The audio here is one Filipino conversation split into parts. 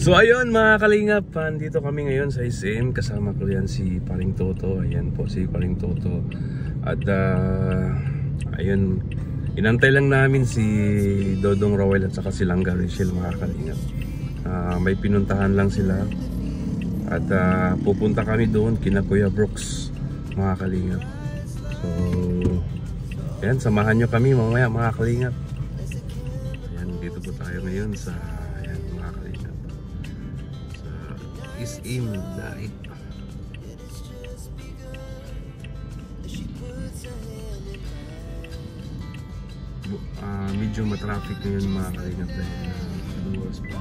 So ayun mga kalingap, dito kami ngayon sa SM. Kasama ko yan si Paring Toto. Ayan po si Paring Toto. At ayun, inantay lang namin si Dodong Rowell at saka si Langga Rachel mga kalingap. May pinuntahan lang sila. At pupunta kami doon kina Kuya Brooks mga kalingap. So ayan, samahan nyo kami mamaya mga kalingap. Ayan, dito po tayo ngayon sa SM Dait. Medyo matraffic ngayon mga kalingap dahil luwas pa.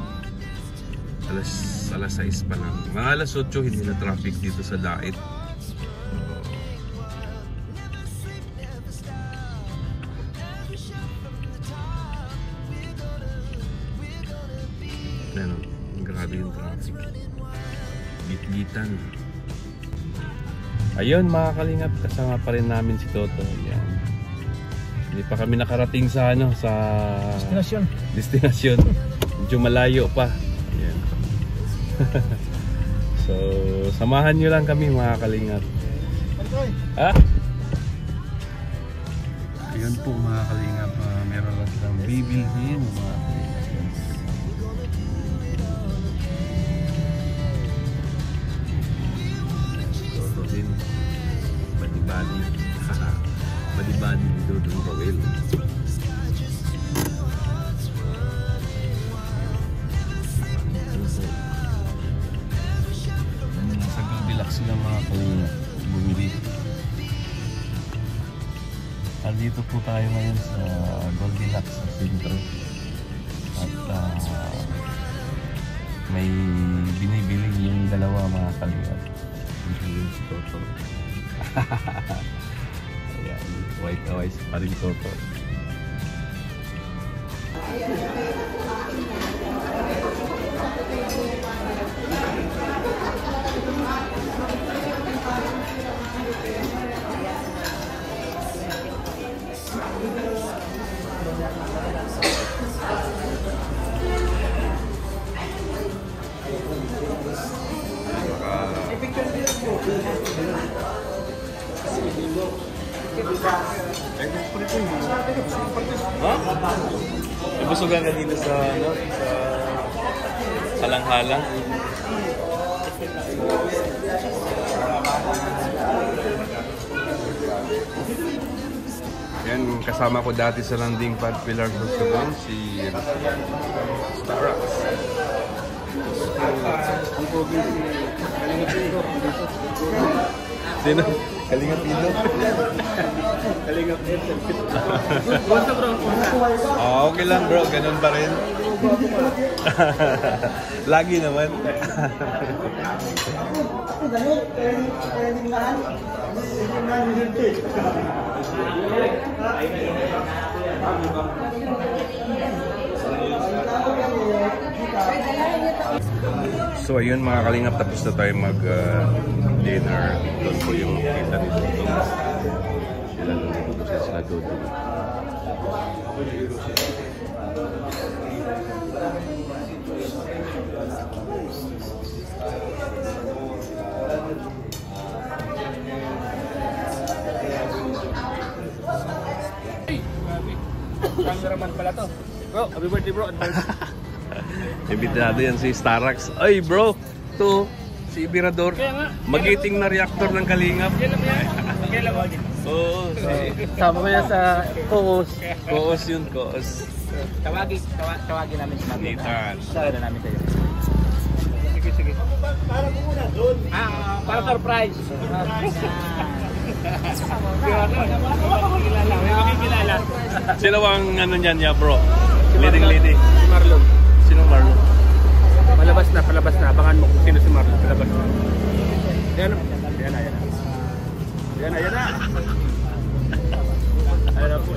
Alas 6 pa lang. Mga alas 8 hindi na traffic dito sa Dait. Ano, grabe yung traffic. Gitgitan. Ayun mga kalingap, kasama pa rin namin si Toto. Ayan. Hindi pa kami nakarating sa sa destinasyon. Medyo malayo pa. Ayan. So samahan nyo lang kami mga kalingap. Ayun po mga kalingap, meron lang silang bibilhin mga kalingap. Badi-badi dito ng Rowell. Nasa Goldilocks sila mga kalingap bumili. Dito po tayo ngayon sa Goldilocks sa sentro. At may binibili yung dalawa mga kalingap. Yung si Toto. Ayan, white away pa rin Toto. Ibusugan ka dito sa halang-halang. Yan, kasama ko dati sa Landing Pad Pilar Gustavon, si Starax. Sino? Kalingap Indo? Kalingap Indo. Okay lang bro, ganun pa rin. Lagi naman. So ayun mga kalingap, tapos na tayo mag dinner. Doon po yung kita ni Dodong. Sila nandito sa Dodong. Cameraman pala to. Bro, happy birthday bro. Imbitado yan si Starax. Ay bro, to si Ibirador. Magiting na reactor ng kalingap. Kailan mo? Oo. Sama ko yan sa Koos. Koos yun, Koos. Tawagin namin si Marlon. Nitan. Sabi na namin sa'yo. Sige. Para mo muna doon. Para surprise. Kilala. Sino ang ano niyan niya bro? Leading lady. Si Marlon. Sinong Marlon? Palabas na. Abangan mo kung sino si Marlon. Palabas na. Yan na. Ayan po.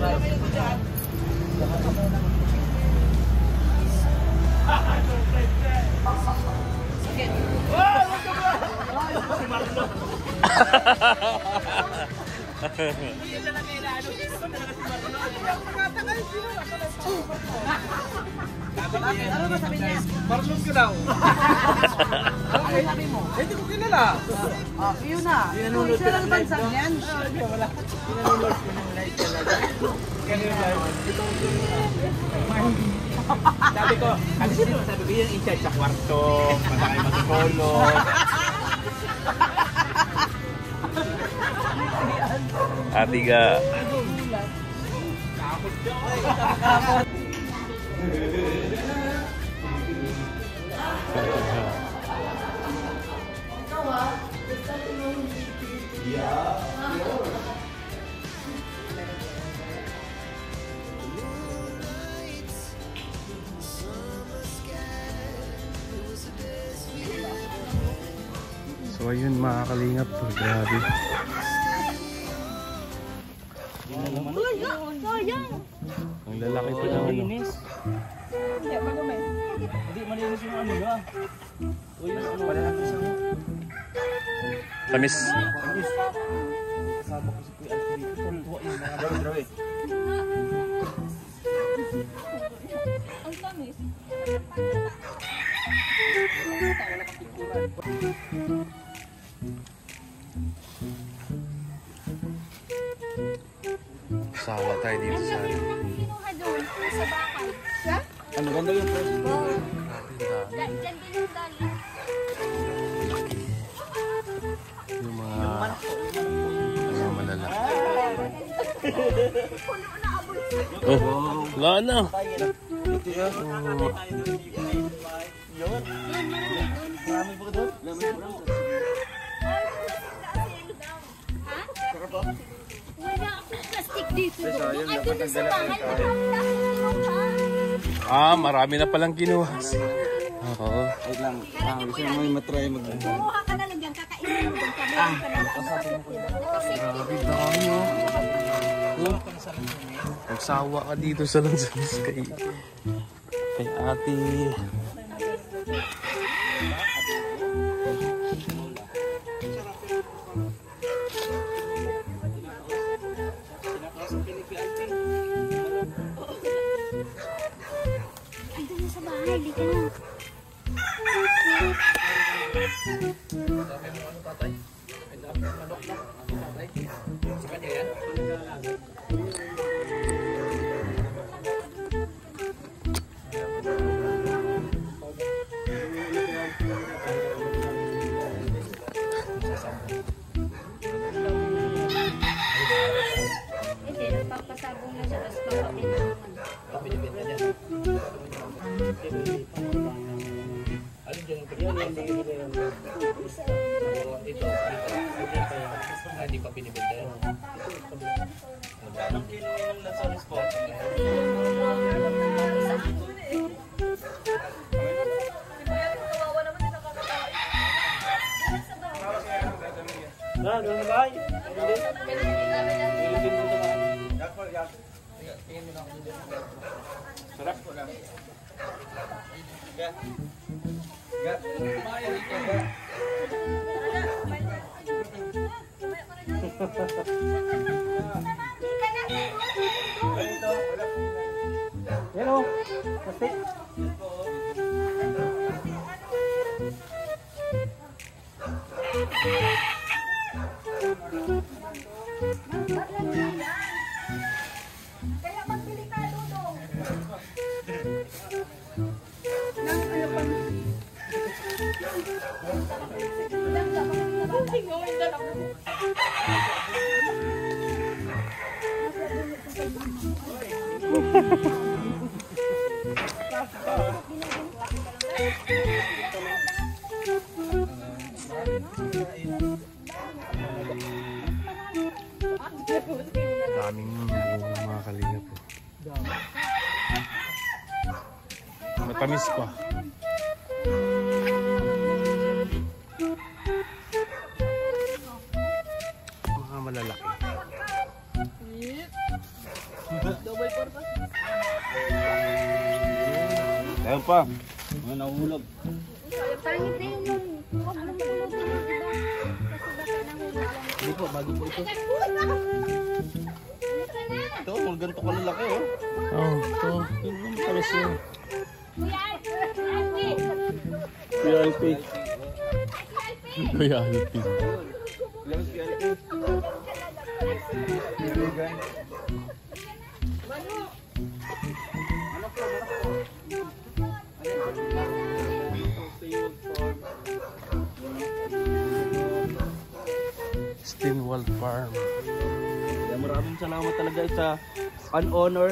Ano ba sabi niya? Marlon ka daw. Ano sabi mo? Hindi ko kilala. Yun na. Pinanunod ka lang bansang yan. Wala. Pinanunod ko ng light talaga. Sabi ko, kasi sabi ko yung in-charge sa kwarto, matangay mag-polo. Atiga. So ayun mga kalingap, grabe. Ang lalaki pa naman. Malinis. Hindi, manumay. Hindi, malinis yung ano ba? O yun, ano, wala natin sa mo. Tamis. Kasama ko si Kuya Alfredo. Tuwa yung mga draw-draw eh. Ang tamis. Sawa tayo dito sa akin. Kinuha doon sa bakal. Siya? Ano, ganda yung first? Diyan din yung galing. Yung mga malalaki. Puno na aboy. Oh, wala na. Ito yan. Yun. Marami ba doon? Ha? Wala akong plastic dito. Doon ay doon sa bahay. Marami na akong kinuha. Marami na palang kinuha. Oo. Wait lang. Gusto mo may matry mag... Kumuha ka na lang dyan. Kakainin mo doon. Kami ka na lang. Grabe, dami oh. Nagsawa ka dito sa Lanzanes kay ate. Andun na sa bahay. Lika na. Hindi, nagpapasabong na siya. Tapos papapinaman. Hindi pa pinibenta yan. Anong kilo yung Lanzanes po? Doon na ba? Sarap po lang. Hello. Pasti. Kaya magbili ka doon. Daming mga kalingap po. Matamis pa. Mga malalaki. Ayan pa. Mga nahulog. Pangit na yun nun. Huwag mo mahulog na yung iba. Kasi baka nahulog. Hindi po, bago po ito. Ito na! Ito, ganito ka lalaki oh. Oh, ito. Matamis yun. Kuya Alpi. Kuya Alpi. Stinwald Farm. Maraming salamat talaga sa an honor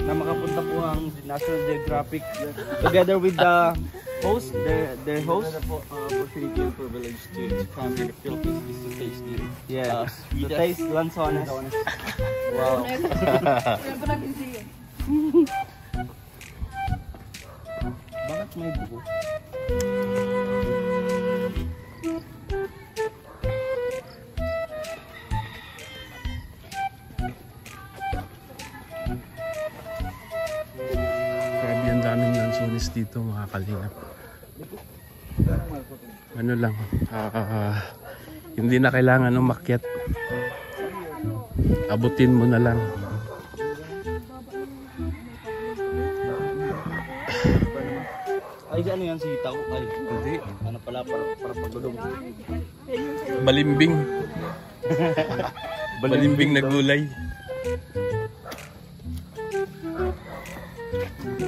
na makapunta po ang National Geographic together with the host, their host. Opportunity and privilege to come to the Philippines just to taste the To taste lanzones. Wow. Bakit may buko? Grabe ang daming lansones dito mga kalingap. Ano lang, hindi na kailangan umakyat. Abutin mo na lang. Ay, ano yan? Sitaw? Ay, Hindi. ano pala? Para pagulong. Balimbing. Balimbing na gulay.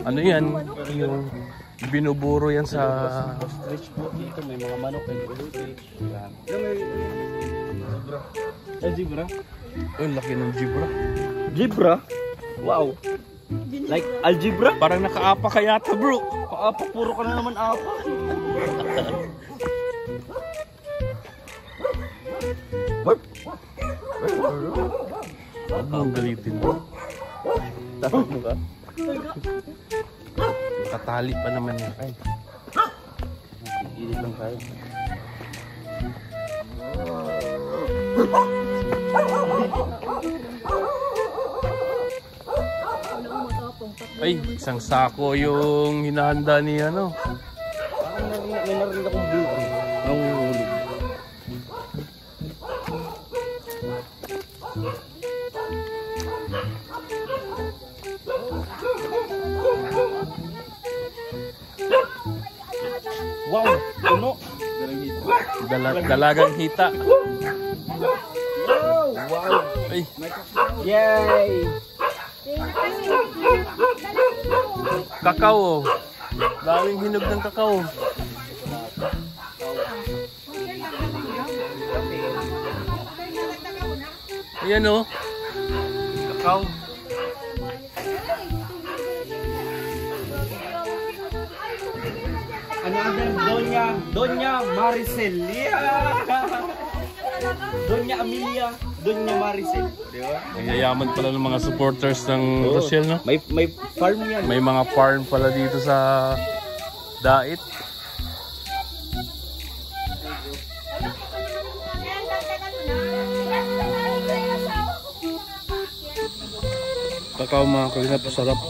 Ano yan? Yung binuburo yan sa... Rich po dito, may mga manok, may gulay. Yan. Ay, zebra? Oh, laki ng zebra. Zebra? Wow. Like algebra? Parang nakaapa ka yata, bro. Paapa, puro ka na naman apa. Ano ang galitin mo? Tawag mo ka? Katali pa naman yan. Ay. Ilit lang tayo. Ay, isang sako yung hinahanda ni ano. May narinig akong buko. Nanguhulog. Wow! Puno! Dalagang hita. Wow! Ay, Yay! kakao. Daming hinog ng kakao. Ayan o. Kakao. Another Doña Maricel. Yeah! Doña Amelia, Doña Maricel. Di ba? Ang yayaman pala ng mga supporters ng Rochelle, no? May farm yan. May mga farm pala dito sa Dait. Kakao mga kalingap, sarap.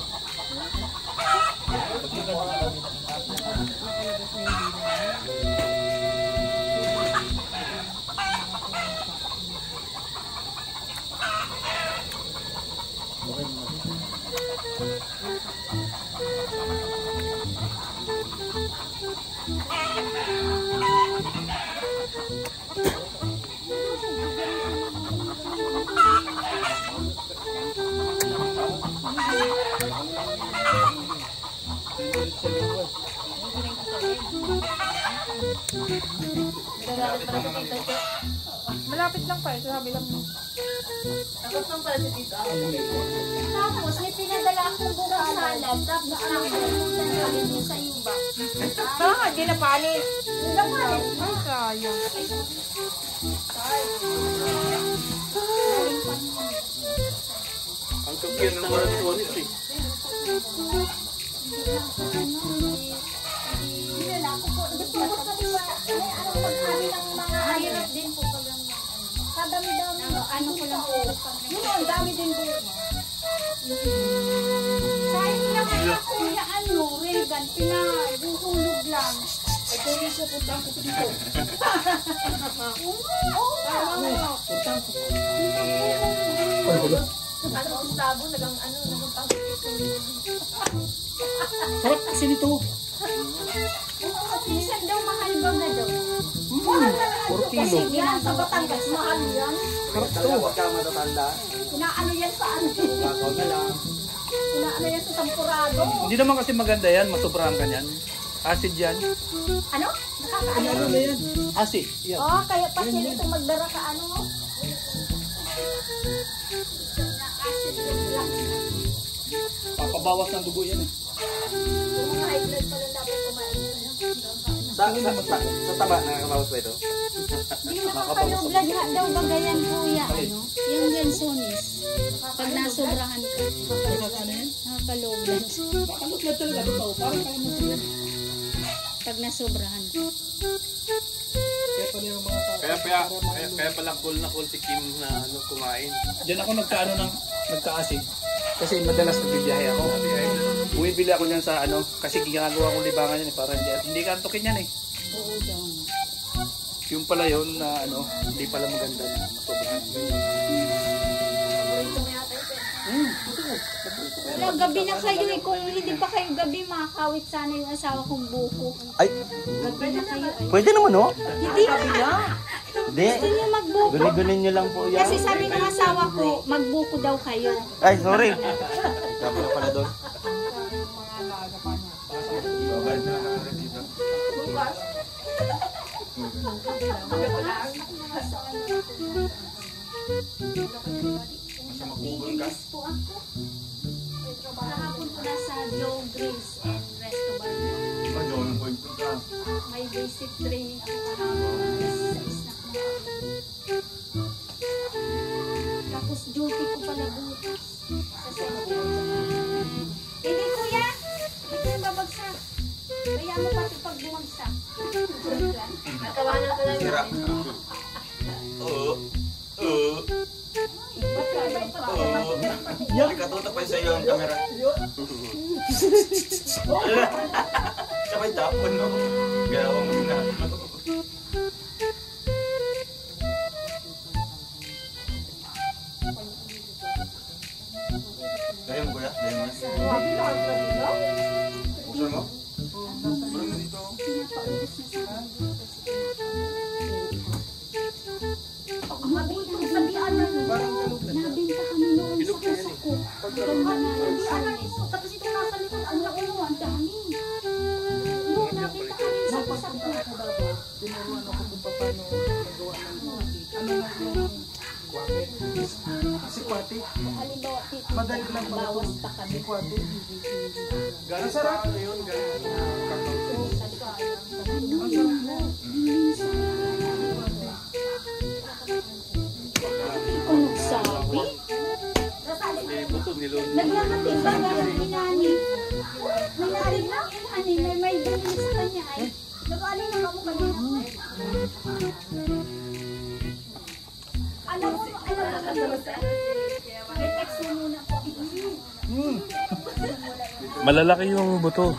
Malapit lang pa eh, sabi lang mo. Tapos lang pala sa dito. Tapos may pinadala akong bukas salad. Tapos nakalimutan mo sa iyo ba? Ah, di na panis. Napalit. Ay, sayang. Ang cute ng lansones eh. Mahirap din po pag kadami-dami. Ano ko lang po. Yun, ang dami din po. Sayang lang kaya kuya Regan, pinaguhulog lang. Ay, kaya siya punta ko dito. Oo, tama mo. Ano ang labo, nagang Sarap kasi nito. minsan daw mahal ba na daw? 4 Kasi kilo. yan sa Batangas, mahal yan. Sarap to. Huwag ka matatanda. Inaano yan sa ano? Bakaw na lang. Inaano yan sa sampurado. Hindi naman kasi maganda yan, masobrahan ka yan. Acid yan. Ano? Nakakaano? Ano na yan? Acid. Yan. Oh, kaya pa sila ito magdara ka ano? Na-acid lang. Papabawas ng dugo yan eh. Yung mga high blood pala dapat kumain. Sa taba, nakakabawas ba ito? Yung nakakalow blood nga daw bagayan kuya. Ano? Yung Jansonis. Pag nasobrahan ka. Ano yan? Nakakalow blood. Nakalutlat talaga. Ito, parang kaya mo yan. Pag nasobrahan ka. Kaya pala yung mga tao. Kaya pala cool na cool si Kim na kumain. Diyan ako nagka-acid. Kasi madalas nagbibiyahe ako. Bumibili ako niyan sa kasi ginagawa kong libangan yan para hindi ka antukin yan eh. Oo daw. Yung pala yun na hindi pala maganda na masobrahan. Wala, gabi na kayo eh. Kung hindi pa kayo gabi, makakawit sana yung asawa kong buko. Ay, Gabi na kayo ay. pwede naman oh. Hindi na. Hindi. Gusto niyo magbuko? Guni-gunin nyo lang po yan. Kasi sabi ng asawa ko, magbuko daw kayo. Ay, sorry. Kapag pala doon. Linis po ako. Kahapon po nasa Joe Grace and Resto Bar. May basic training ako kahapon. Alas 6 na kumakain. Tapos duty ko pala bukas. Sa center. Hindi kuya! Hindi ko yung babagsak. Kaya mo pati pag bumagsak. Natawanan ko lang Sira. Katuta pa sa iyo ang camera. Sabay tapon no. Ganawa mo na. Dahil mo kuya, dahil mo. Buksan mo? Parang mo dito. Nabinta kami noon sa Kasako. Ganda na lang service. Tapos ito nasa likod, ang laki mo, ang dami. Nabinta kami sa Kasako. Tinuruan ako kung paano magawa ng si Kwati. Halimbawa, Madali lang bawas pa kami. Kwati. Galing sa ano yun? Galing Ikaw nagsabi? Naglamatid ba nga ng inani? May narin lang inani, may ganun sa kanya ay. Nag-alin na kamo kanina. Alam mo, may text mo muna po. Malalaki yung buto.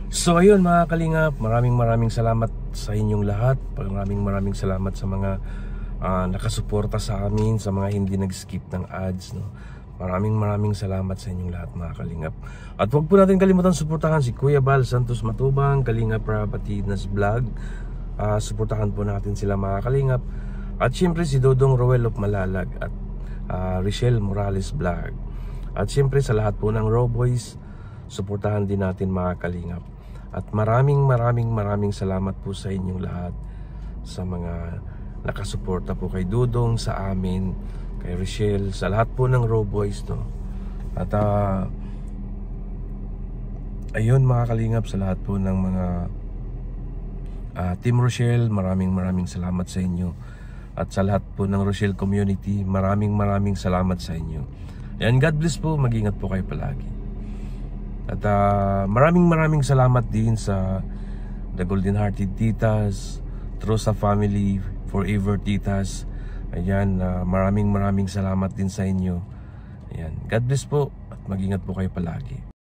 So ayun mga kalingap, maraming salamat sa inyong lahat. Maraming salamat sa mga nakasuporta sa amin, sa mga hindi nag-skip ng ads, no. Maraming salamat sa inyong lahat mga kalingap. At huwag po natin kalimutan suportahan si Kuya Bal Santos Matubang, Kalingap Rapatinas Vlog. Suportahan po natin sila mga kalingap. At syempre si Dodong Roel of Malalag at Richelle Morales Vlog. At syempre sa lahat po ng Raw Boys, suportahan din natin mga kalingap. At maraming salamat po sa inyong lahat, sa mga nakasuporta po kay Dudong, sa amin, kay Richelle, sa lahat po ng Raw Boys, no. At ayun mga kalingap, sa lahat po ng mga Team Rochelle, maraming salamat sa inyo. At sa lahat po ng Rochelle community, maraming salamat sa inyo. And God bless po, mag-ingat po kayo palagi. At maraming salamat din sa The Golden Hearted Titas, Trosa Family, Forever Titas. Ayan, maraming salamat din sa inyo. Ayan, God bless po at mag-ingat po kayo palagi.